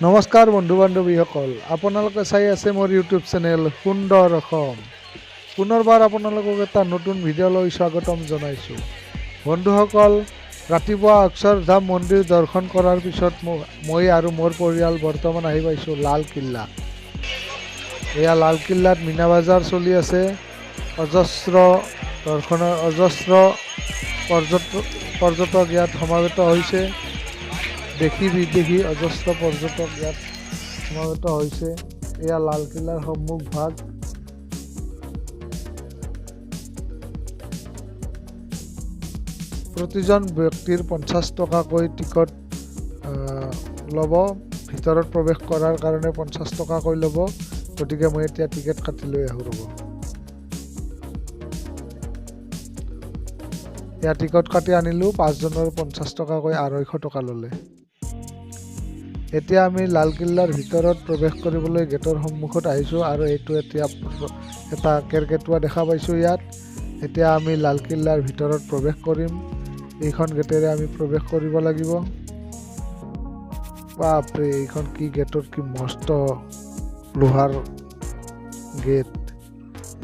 নমস্কাৰ বন্ধু বান্ধৱীসকল, আপোনালোকে চাই আছে মোৰ ইউটিউব চেনেল সুন্দৰ অসম। পুনৰবাৰ আপোনালোকক এটা নতুন ভিডিঅ'লৈ স্বাগতম জনাইছোঁ। বন্ধুসকল, ৰাতিপুৱা অক্ষৰধাম মন্দিৰ দৰ্শন কৰাৰ পিছত মই আৰু মোৰ পৰিয়াল বৰ্তমান আহি পাইছোঁ লালকিল্লা। এয়া লালকিল্লাত মীনা বজাৰ চলি আছে। অজস্ৰ পৰ্যটক ইয়াত সমাবেত হৈছে। দেশী বিদেশী অজস্ৰ পৰ্যটক ইয়াত সমাবেত হৈছে। এয়া লালকিল্লাৰ সন্মুখ ভাগ। প্ৰতিজন ব্যক্তিৰ 50 টকাকৈ টিকট ল'ব। ভিতৰত প্ৰৱেশ কৰাৰ কাৰণে 50 টকাকৈ ল'ব। গতিকে মই এতিয়া টিকেট কাটি লৈ আহোঁ ৰ'ব। এয়া টিকট কাটি আনিলোঁ। 5 জনৰ 50 টকাকৈ 250 টকা ল'লে। এতিয়া আমি লালকিল্লাৰ ভিতৰত প্ৰৱেশ কৰিবলৈ গেটৰ সন্মুখত আহিছোঁ আৰু এইটো এতিয়া এটা কেৰ্কেটুৱা দেখা পাইছোঁ ইয়াত। এতিয়া আমি লালকিল্লাৰ ভিতৰত প্ৰৱেশ কৰিম। এইখন গেটেৰে আমি প্ৰৱেশ কৰিব লাগিব। বাপৰে, এইখন কি গেটত কি মস্ত লোহাৰ গেট।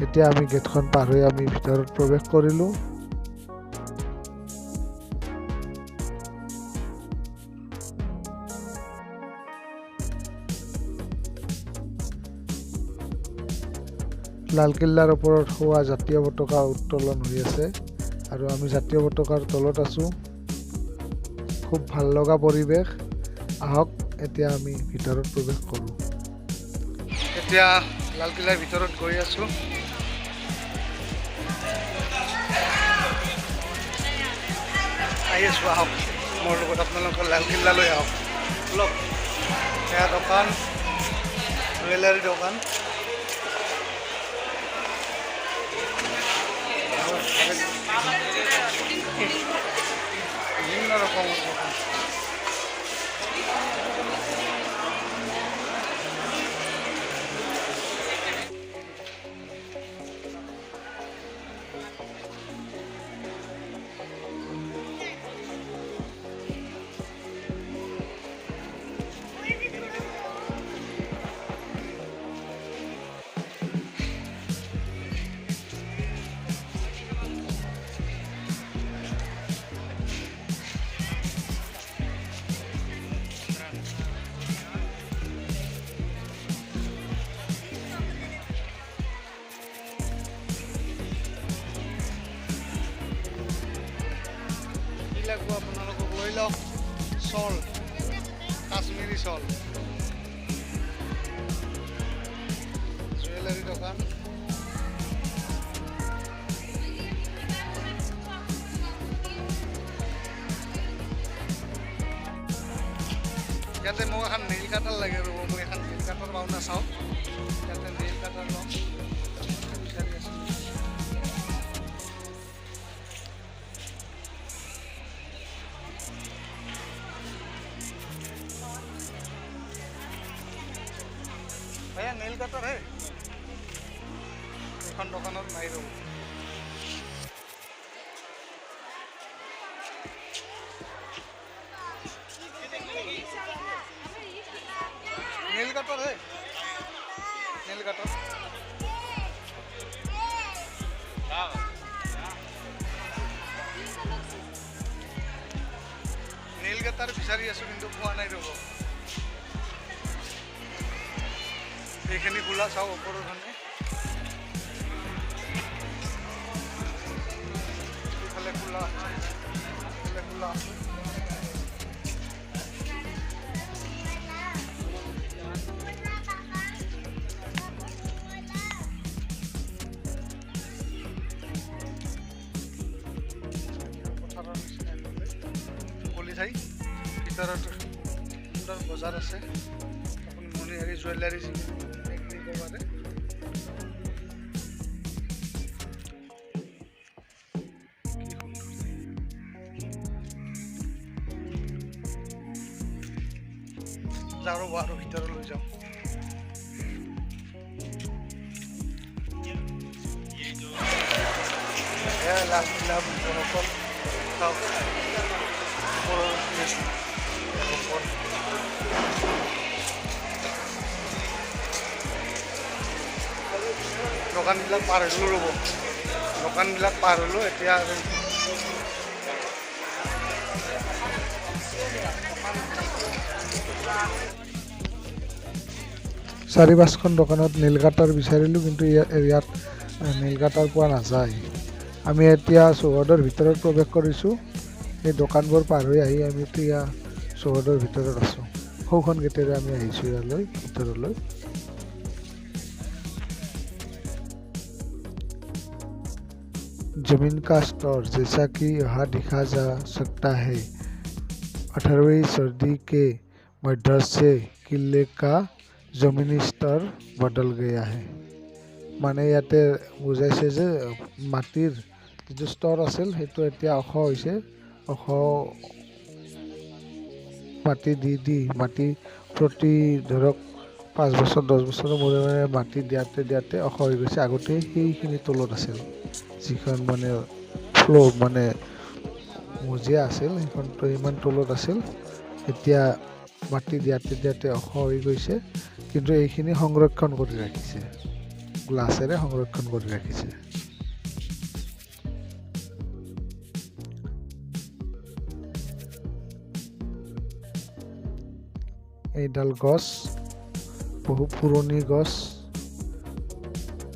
এতিয়া আমি গেটখন পাৰ হৈ আমি ভিতৰত প্ৰৱেশ কৰিলোঁ। লালকিল্লাৰ ওপৰত হোৱা জাতীয় পতাকা উত্তোলন হৈ আছে আৰু আমি জাতীয় পতাকাৰ তলত আছোঁ। খুব ভাল লগা পৰিৱেশ। আহক এতিয়া আমি ভিতৰত প্ৰৱেশ কৰোঁ। এতিয়া লালকিল্লাৰ ভিতৰত গৈ আছোঁ। আহি আছোঁ, আহক মোৰ লগত আপোনালোকে লালকিল্লালৈ আহক। লওক, এয়া দোকান, জুৱেলাৰী দোকান। বিভিন্ন ৰকমেৰ দোকান। লাগব আপোনালোকক লৈ লওক। চল, কাশ্মীৰী চল, জুৱেলাৰী দোকান। ইয়াতে মোক এখন নেইল কাটাৰ লাগে ৰ'ব। মই এখন নেইল কাটাৰ পাওঁ না চাওঁ। ইয়াতে নেইল কাটাৰ লওঁ। বিচাৰি আছোঁ। भैया नेल कटर है? এখন দোকানত নাই ৰ'ব। नेल कटर है? नेल कटर नेल कटर বিচাৰি আছোঁ কিন্তু পোৱা নাই ৰ'ব। এইখিনি খোলা চাওঁ ওপৰৰখনে। এইফালে খোলা আছে। পথাৰৰ নিচিনা মুকলি ঠাই। ভিতৰত সুন্দৰ বজাৰ আছে। আপুনি মণিহাৰী জুৱেলাৰী পাৰে। যাওঁ ৰ'ব আৰু ভিতৰলৈ যাওঁ। লালকিল্লা বন্ধুসকল, চাওক ওপৰৰ দোকানবিলাক পাৰ হ'লোঁ ৰ'ব দোকানবিলাক পাৰ হ'লোঁ এতিয়া চাৰি পাঁচখন দোকানত নীল কাটাৰ বিচাৰিলোঁ কিন্তু ইয়াত নীল কাটাৰ পোৱা নাযায় আমি এতিয়া চৌহদৰ ভিতৰত প্ৰৱেশ কৰিছোঁ এই দোকানবোৰ পাৰ হৈ আহি আমি এতিয়া চৌহদৰ ভিতৰত আছোঁ সৌখন গেটেৰে আমি আহিছোঁ ইয়ালৈ ভিতৰলৈ जमीन का स्टोर जैसा कि यहाँ दिखा जा सकता है 18वीं सदी के मध्य से किले का जमीनी स्तर बदल गया है মানে ইয়াতে বুজাইছে যে মাটিৰ যিটো স্তৰ আছিল সেইটো এতিয়া ওখ হৈছে ওখ মাটি দি মাটি প্ৰতি ধৰক 5 বছৰ 10 বছৰৰ মূৰে মূৰে মাটি দিয়াতে ওখ হৈ গৈছে আগতে সেইখিনি তলত আছিল যিখন মানে ফ্ল'ৰ মানে মজিয়া আছিল সেইখনতো ইমান তলত আছিল এতিয়া মাটি দিয়াতে ওখ হৈ গৈছে কিন্তু এইখিনি সংৰক্ষণ কৰি ৰাখিছে গ্লাছেৰে সংৰক্ষণ কৰি ৰাখিছে এইডাল গছ বহু পুৰণি গছ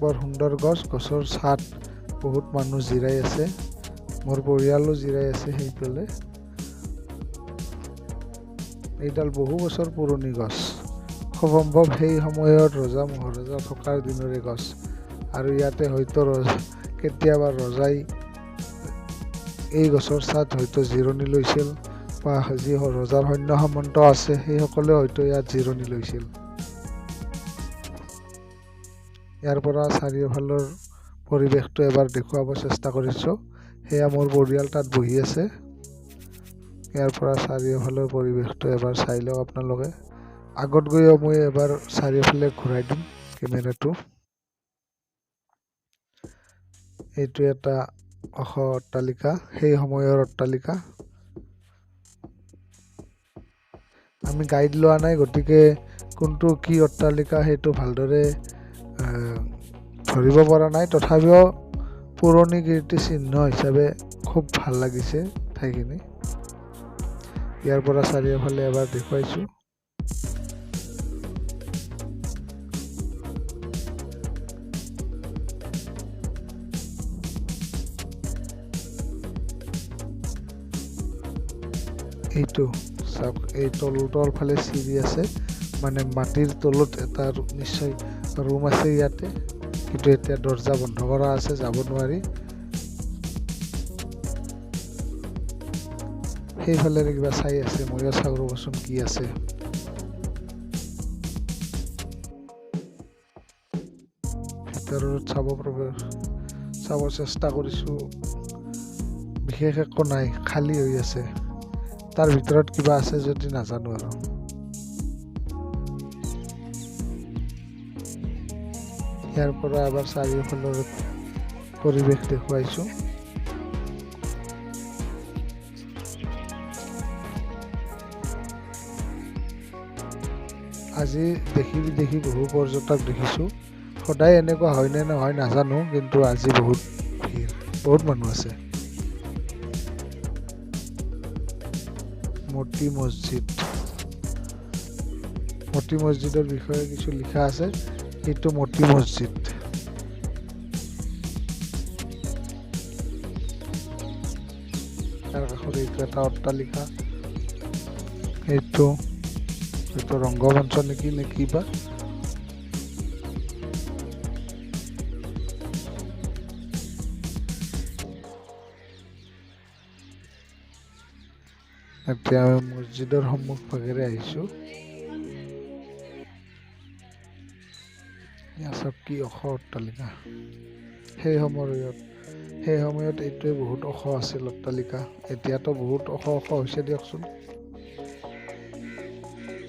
বৰ সুন্দৰ গছ গছৰ ছাট বহুত মানুহ জিৰাই আছে মোৰ পৰিয়ালো জিৰাই আছে সেইফালে এইডাল বহু বছৰ পুৰণি গছ খুব সম্ভৱ সেই সময়ত ৰজা মহাৰজা থকাৰ দিনৰে গছ আৰু ইয়াতে হয়তো কেতিয়াবা ৰজাই এই গছৰ ছাট হয়তো জিৰণি লৈছিল বা যি ৰজাৰ সৈন্য সামন্ত আছে সেইসকলে হয়তো ইয়াত জিৰণি লৈছিল ইয়াৰ পৰা চাৰিওফালৰ পৰিৱেশটো এবাৰ দেখুৱাব চেষ্টা কৰিছোঁ সেয়া মোৰ পৰিয়াল তাত বহি আছে ইয়াৰ পৰা চাৰিওফালৰ পৰিৱেশটো এবাৰ চাই লওক আপোনালোকে আগত গৈও মই এবাৰ চাৰিওফালে ঘূৰাই দিম কেমেৰাটো এইটো এটা ওখ অট্টালিকা সেই সময়ৰ অট্টালিকা আমি গাইড লোৱা নাই গতিকে কোনটো কি অট্টালিকা সেইটো ভালদৰে ধৰিব পৰা নাই তথাপিও পুৰণি কীৰ্তিচিহ্ন হিচাপে খুব ভাল লাগিছে ঠাইখিনি ইয়াৰ পৰা চাৰিওফালে এবাৰ দেখুৱাইছোঁ এইটো চাওক এই তলৰ ফালে চিৰি আছে মানে মাটিৰ তলত এটা নিশ্চয় ৰুম আছে ইয়াতে কিন্তু এতিয়া দৰ্জা বন্ধ কৰা আছে যাব নোৱাৰি সেইফালে কিবা চাই আছে ময়ো চাওঁ ৰ'বচোন কি আছে ভিতৰত চাব চেষ্টা কৰিছোঁ বিশেষ একো নাই খালী হৈ আছে তাৰ ভিতৰত কিবা আছে যদি নাজানো আৰু ইয়াৰ পৰা এবাৰ চাৰিওফালৰ পৰিৱেশ দেখুৱাইছোঁ আজি দেখি বহু পৰ্যটক দেখিছোঁ সদায় এনেকুৱা হয় নে নহয় নাজানো কিন্তু আজি বহুত ভিৰ বহুত মানুহ আছে মতি মছজিদৰ বিষয়ে কিছু লিখা আছে এইটো মতি মছজিদ তাৰ কাষত এইটো এটা অট্টালিকা এইটো ৰংগমঞ্চ নেকি নে কিবা এতিয়া আমি মছজিদৰ সন্মুখভাগেৰে আহিছোঁ চব কি ওখ অট্টালিকা সেই সময়ত এইটোৱে বহুত ওখ আছিল অট্টালিকা এতিয়াতো বহুত ওখ হৈছে দিয়কচোন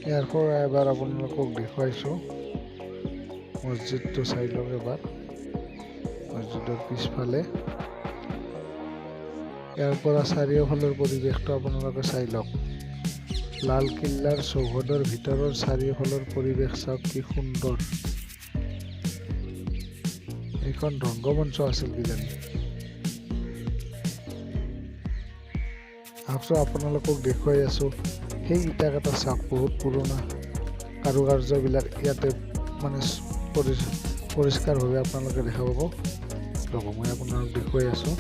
ইয়াৰ পৰা এবাৰ আপোনালোকক দেখুৱাইছোঁ মছজিদটো চাই লওক এবাৰ মছজিদৰ পিছফালে ইয়াৰ পৰা চাৰিওফালৰ পৰিৱেশটো আপোনালোকে চাই লওক লালকিল্লাৰ চৌহদৰ ভিতৰৰ চাৰিওফালৰ পৰিৱেশ চাওক কি সুন্দৰ এইখন ৰংগমঞ্চ আছিল কিজানি। আহকচোন আপোনালোকক দেখুৱাই আছোঁ সেই ইটাকেইটা চাওক, বহুত পুৰণা কাৰুকাৰ্যবিলাক ইয়াতে মানে পৰিষ্কাৰভাৱে আপোনালোকে দেখা পাব। ৰ'ব মই আপোনালোকক দেখুৱাই আছোঁ।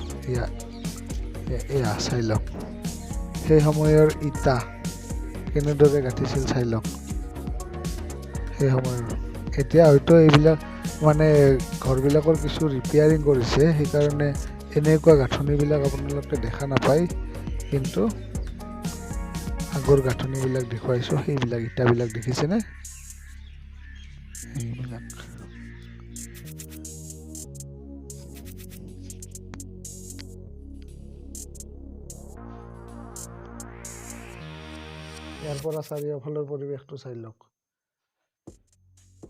এয়া চাই লওক, সেই সময়ৰ ইটা কেনেদৰে গাঁঠিছিল চাই লওক সেই সময়ৰ। এতিয়া হয়তো এইবিলাক মানে ঘৰবিলাকৰ কিছু ৰিপেয়াৰিং কৰিছে, সেইকাৰণে এনেকুৱা গাঁথনিবিলাক আপোনালোকে দেখা নাপায়, কিন্তু আগৰ গাঁথনিবিলাক দেখুৱাইছোঁ। সেইবিলাক ইটাবিলাক দেখিছেনে? সেইবিলাক ইয়াৰ পৰা চাৰিওফালৰ পৰিৱেশটো চাই লওক।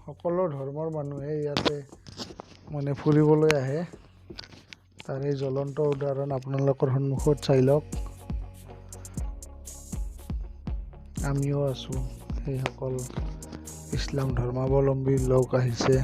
সকলো ধৰ্মৰ মানুহে ইয়াতে মানে ফুৰিবলৈ আহে। তাৰ এই জ্বলন্ত উদাহৰণ আপোনালোকৰ সন্মুখত চাই লওক। আমিও আছোঁ, সেইসকল ইছলাম ধৰ্মাৱলম্বী লোক আহিছে।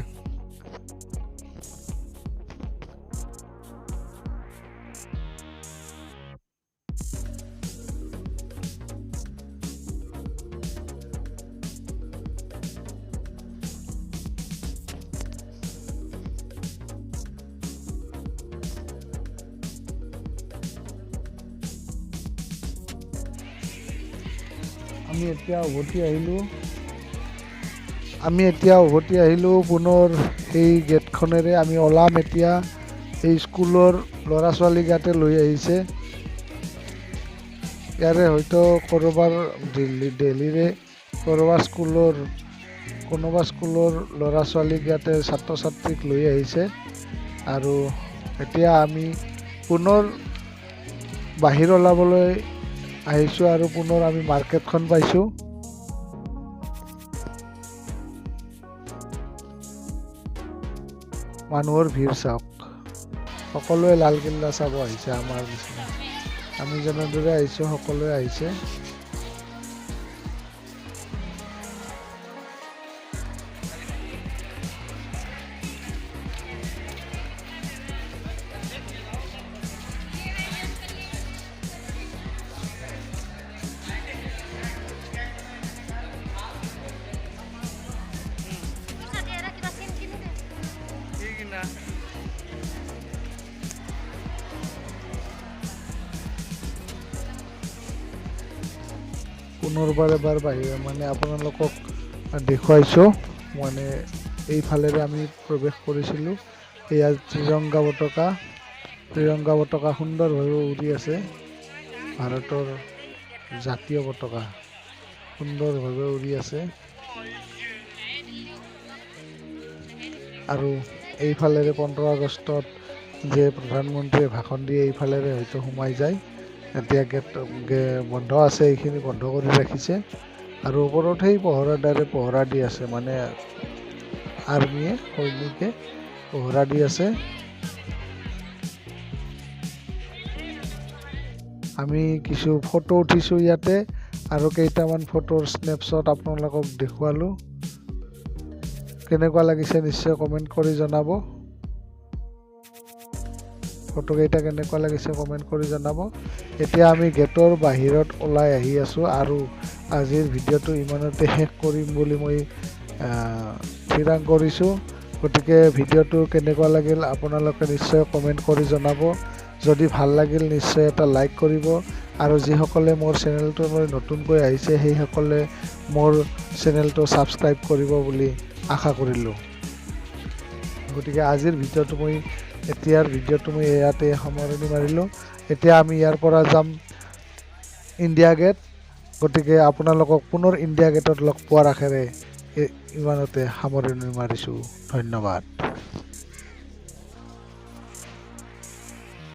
আমি এতিয়া উভতি আহিলোঁ পুনৰ সেই গেটখনেৰে। আমি ওলাম এতিয়া। এই স্কুলৰ ল'ৰা ছোৱালীক ইয়াতে লৈ আহিছে। ইয়াৰে হয়তো ক'ৰবাৰ দিল্লীৰে কোনোবা স্কুলৰ ল'ৰা ছোৱালীক ইয়াতে ছাত্ৰ ছাত্ৰীক লৈ আহিছে। আৰু এতিয়া আমি পুনৰ বাহিৰ ওলাবলৈ আহিছোঁ আৰু পুনৰ আমি মাৰ্কেটখন পাইছোঁ। মানুহৰ ভিৰ চাওক, সকলোৱে লালকিল্লা চাব আহিছে। আমাৰ নিচিনা আমি যেনেদৰে আহিছোঁ সকলোৱে আহিছে। পুনৰবাৰ এবাৰ বাহিৰ মানে আপোনালোকক দেখুৱাইছোঁ। মানে এইফালেৰে আমি প্ৰৱেশ কৰিছিলোঁ। এয়া ত্ৰিৰংগা পতাকা সুন্দৰভাৱে উৰি আছে। ভাৰতৰ জাতীয় পতাকা সুন্দৰভাৱে উৰি আছে। আৰু এইফালেৰে 15 আগষ্টত যে প্ৰধানমন্ত্ৰীয়ে ভাষণ দিয়ে এইফালেৰে হয়তো সোমাই যায়। এতিয়া গেট বন্ধ আছে, এইখিনি বন্ধ কৰি ৰাখিছে। আৰু ওপৰত সেই পহৰাদাৰে পহৰা দি আছে, মানে সৈনিকে পহৰা দি আছে। আমি কিছু ফটো উঠিছোঁ ইয়াতে, আৰু কেইটামান ফটোৰ স্নেপশ্বট আপোনালোকক দেখুৱালোঁ। কেনেকুৱা লাগিছে নিশ্চয় কমেণ্ট কৰি জনাব। ফটোকেইটা কেনেকুৱা লাগিছে কমেণ্ট কৰি জনাব। এতিয়া আমি গেটৰ বাহিৰত ওলাই আহি আছোঁ, আৰু আজিৰ ভিডিঅ'টো ইমানতে শেষ কৰিম বুলি মই থিৰাং কৰিছোঁ। গতিকে ভিডিঅ'টো কেনেকুৱা লাগিল আপোনালোকে নিশ্চয় কমেণ্ট কৰি জনাব। যদি ভাল লাগিল নিশ্চয় এটা লাইক কৰিব, আৰু যিসকলে মোৰ চেনেলটোলৈ নতুনকৈ আহিছে সেইসকলে মোৰ চেনেলটো ছাবস্ক্ৰাইব কৰিব বুলি আশা কৰিলোঁ। গতিকে এতিয়াৰ ভিডিঅ'টো মই ইয়াতে সামৰণি মাৰিলোঁ। এতিয়া আমি ইয়াৰ পৰা যাম ইণ্ডিয়া গেট। গতিকে আপোনালোকক পুনৰ ইণ্ডিয়া গেটত লগ পোৱাৰ আশাৰে ইমানতে সামৰণি মাৰিছোঁ। ধন্যবাদ।